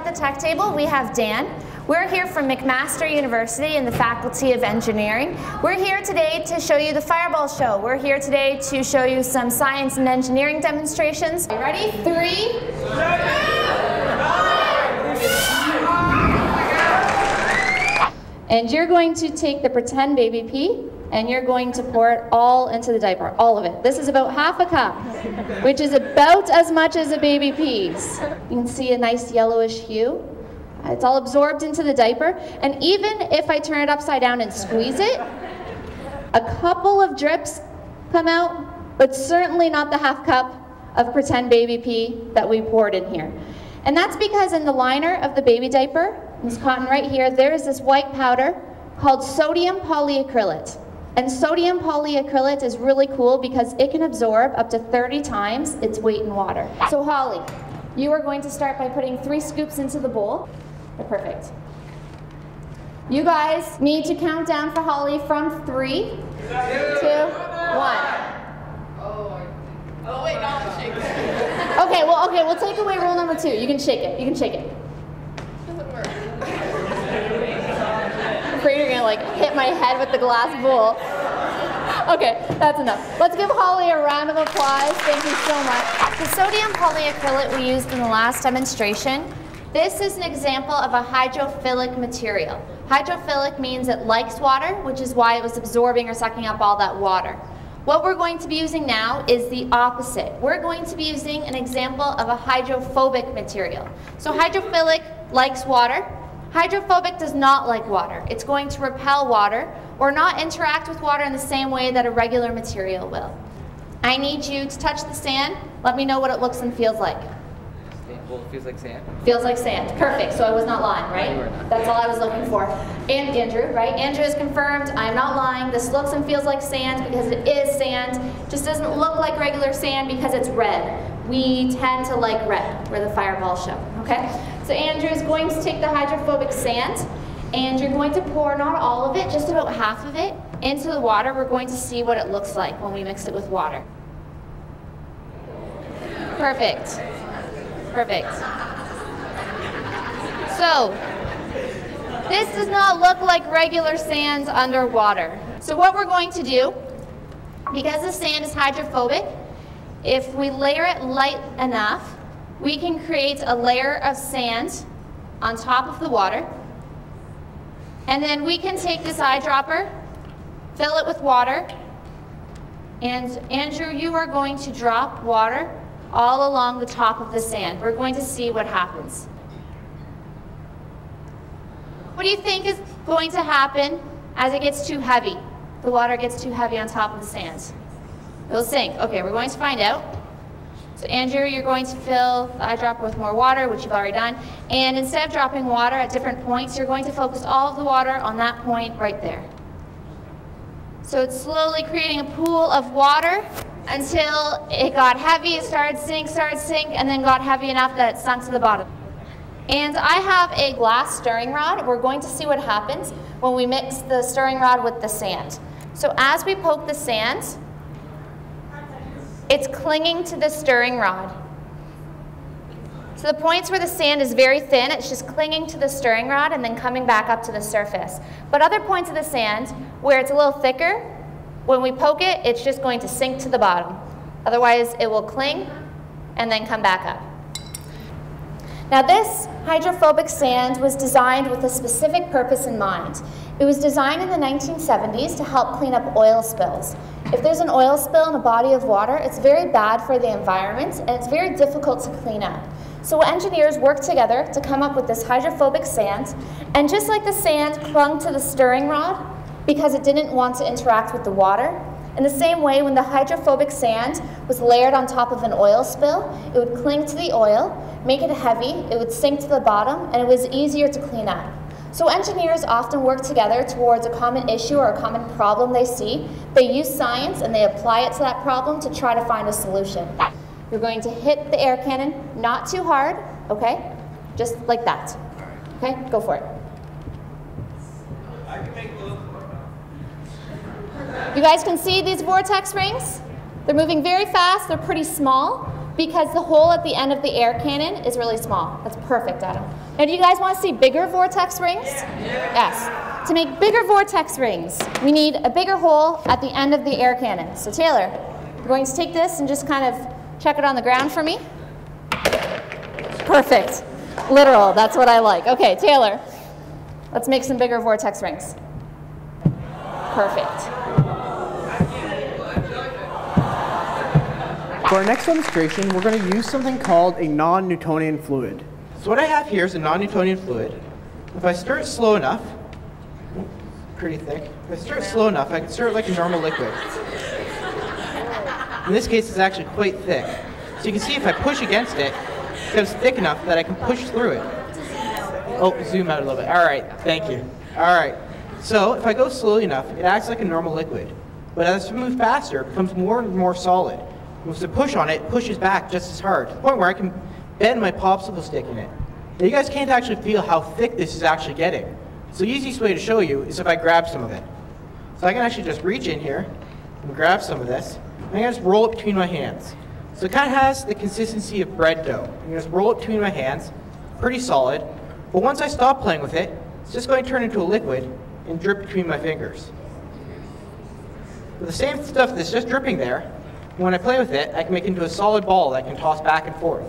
the tech table, we have Dan. We're here from McMaster University in the Faculty of Engineering. We're here today to show you the Fireball Show. We're here today to show you some science and engineering demonstrations. Are you ready? 3, 2, and you're going to take the pretend baby pee and you're going to pour it all into the diaper, all of it. This is about half a cup, which is about as much as a baby pees. You can see a nice yellowish hue. It's all absorbed into the diaper, and even if I turn it upside down and squeeze it, a couple of drips come out, but certainly not the half cup of pretend baby pee that we poured in here. And that's because in the liner of the baby diaper, this cotton right here, there is this white powder called sodium polyacrylate. And sodium polyacrylate is really cool because it can absorb up to 30 times its weight in water. So Holly, you are going to start by putting 3 scoops into the bowl. Perfect. You guys need to count down for Holly from 3, 2, 1. Oh wait, no, I'm shaking. Okay, we'll take away rule number 2. You can shake it. You can shake it. Doesn't work. I'm afraid you're gonna like hit my head with the glass bowl. Okay, that's enough. Let's give Holly a round of applause. Thank you so much. The sodium polyacrylate we used in the last demonstration, this is an example of a hydrophilic material. Hydrophilic means it likes water, which is why it was absorbing or sucking up all that water. What we're going to be using now is the opposite. We're going to be using an example of a hydrophobic material. So hydrophilic likes water. Hydrophobic does not like water. It's going to repel water or not interact with water in the same way that a regular material will. I need you to touch the sand. Let me know what it looks and feels like. Well, it feels like sand. Feels like sand. Perfect. So I was not lying, right? You were not. That's all I was looking for. And Andrew, right? Andrew has confirmed I'm not lying. This looks and feels like sand because it is sand. Just doesn't look like regular sand because it's red. We tend to like red. We're the Fireball Show, okay? So Andrew is going to take the hydrophobic sand and you're going to pour not all of it, just about half of it, into the water. We're going to see what it looks like when we mix it with water. Perfect. Perfect. So, this does not look like regular sand underwater. So what we're going to do, because the sand is hydrophobic, if we layer it light enough, we can create a layer of sand on top of the water. And then we can take this eyedropper, fill it with water, and Andrew, you are going to drop water all along the top of the sand. We're going to see what happens. What do you think is going to happen as it gets too heavy? The water gets too heavy on top of the sand. It'll sink. Okay, we're going to find out. So Andrew, you're going to fill the eyedropper with more water, which you've already done. And instead of dropping water at different points, you're going to focus all of the water on that point right there. So it's slowly creating a pool of water until it got heavy, it started sink, and then got heavy enough that it sunk to the bottom. And I have a glass stirring rod. We're going to see what happens when we mix the stirring rod with the sand. So as we poke the sand, it's clinging to the stirring rod. So the points where the sand is very thin, it's just clinging to the stirring rod and then coming back up to the surface. But other points of the sand, where it's a little thicker, when we poke it, it's just going to sink to the bottom. Otherwise, it will cling and then come back up. Now this hydrophobic sand was designed with a specific purpose in mind. It was designed in the 1970s to help clean up oil spills. If there's an oil spill in a body of water, it's very bad for the environment and it's very difficult to clean up. So engineers worked together to come up with this hydrophobic sand, and just like the sand clung to the stirring rod because it didn't want to interact with the water, in the same way, when the hydrophobic sand was layered on top of an oil spill, it would cling to the oil, make it heavy, it would sink to the bottom, and it was easier to clean up. So engineers often work together towards a common issue or a common problem they see. They use science and they apply it to that problem to try to find a solution. You're going to hit the air cannon, not too hard, okay? Just like that. Okay, go for it. I can make those. You guys can see these vortex rings? They're moving very fast, they're pretty small, because the hole at the end of the air cannon is really small. That's perfect, Adam. Now, do you guys want to see bigger vortex rings? Yes. To make bigger vortex rings, we need a bigger hole at the end of the air cannon. So Taylor, you're going to take this and just kind of check it on the ground for me. Perfect. Literal, that's what I like. Okay, Taylor, let's make some bigger vortex rings. Perfect. For our next demonstration, we're going to use something called a non-Newtonian fluid. So what I have here is a non-Newtonian fluid. If I stir it slow enough, pretty thick, if I stir it slow enough, I can stir it like a normal liquid. In this case, it's actually quite thick. So you can see if I push against it, it becomes thick enough that I can push through it. Oh, zoom out a little bit. All right, thank you. All right, so if I go slowly enough, it acts like a normal liquid. But as I move faster, it becomes more and more solid. Once I push on it, it pushes back just as hard, to the point where I can bend my popsicle stick in it. Now you guys can't actually feel how thick this is actually getting. So the easiest way to show you is if I grab some of it. So I can actually just reach in here and grab some of this. I'm going to just roll it between my hands. So it kind of has the consistency of bread dough. I'm going to just roll it between my hands, pretty solid. But once I stop playing with it, it's just going to turn into a liquid and drip between my fingers. With the same stuff that's just dripping there, when I play with it, I can make it into a solid ball that I can toss back and forth.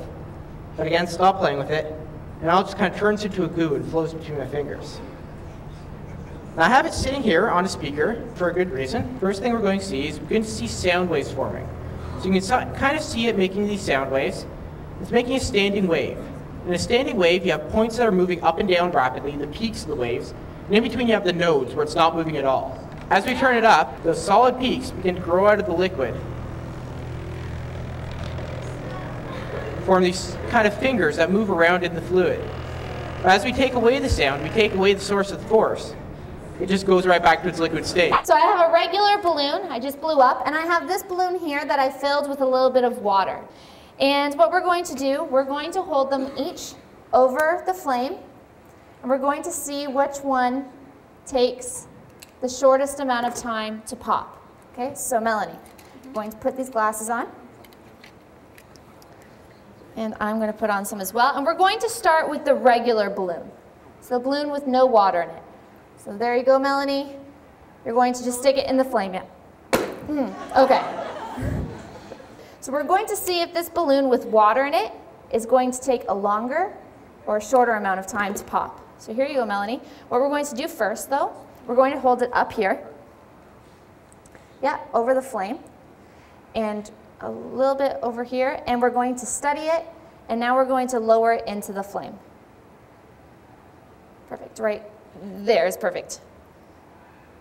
But again, stop playing with it, and now it just kind of turns into a goo and flows between my fingers. Now I have it sitting here on a speaker for a good reason. First thing we're going to see is we're going to see sound waves forming. So you can kind of see it making these sound waves. It's making a standing wave. In a standing wave, you have points that are moving up and down rapidly, the peaks of the waves, and in between you have the nodes where it's not moving at all. As we turn it up, those solid peaks begin to grow out of the liquid, form these kind of fingers that move around in the fluid. But as we take away the sound, we take away the source of the force. It just goes right back to its liquid state. So I have a regular balloon I just blew up, and I have this balloon here that I filled with a little bit of water. And what we're going to do, we're going to hold them each over the flame, and we're going to see which one takes the shortest amount of time to pop. Okay, so Melanie, I'm going to put these glasses on. And I'm going to put on some as well. And we're going to start with the regular balloon. So the balloon with no water in it. So there you go, Melanie. You're going to just stick it in the flame. Yeah. Okay. So we're going to see if this balloon with water in it is going to take a longer or a shorter amount of time to pop. So here you go, Melanie. What we're going to do first, though, we're going to hold it up here. Yeah, over the flame. And a little bit over here, and we're going to steady it, and now we're going to lower it into the flame. Perfect, right there is perfect.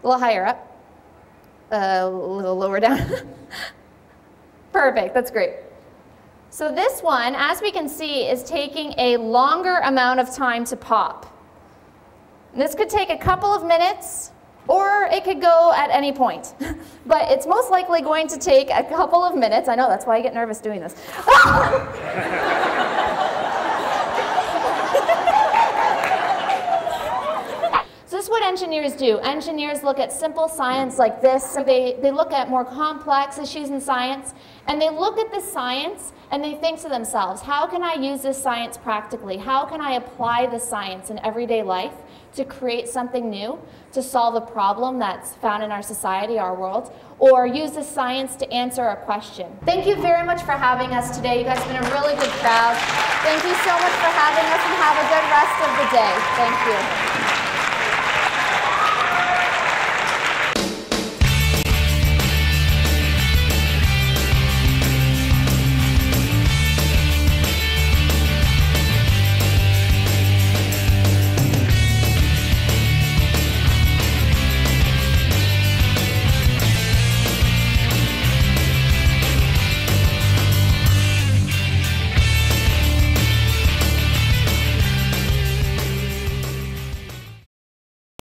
A little higher up, a little lower down. Perfect, that's great. So this one, as we can see, is taking a longer amount of time to pop. And this could take a couple of minutes, or it could go at any point. But it's most likely going to take a couple of minutes. I know, that's why I get nervous doing this. So this is what engineers do. Engineers look at simple science like this. So they look at more complex issues in science, and they look at the science and they think to themselves, how can I use this science practically? How can I apply the science in everyday life to create something new, to solve a problem that's found in our society, our world, or use the science to answer a question? Thank you very much for having us today. You guys have been a really good crowd. Thank you so much for having us, and have a good rest of the day. Thank you.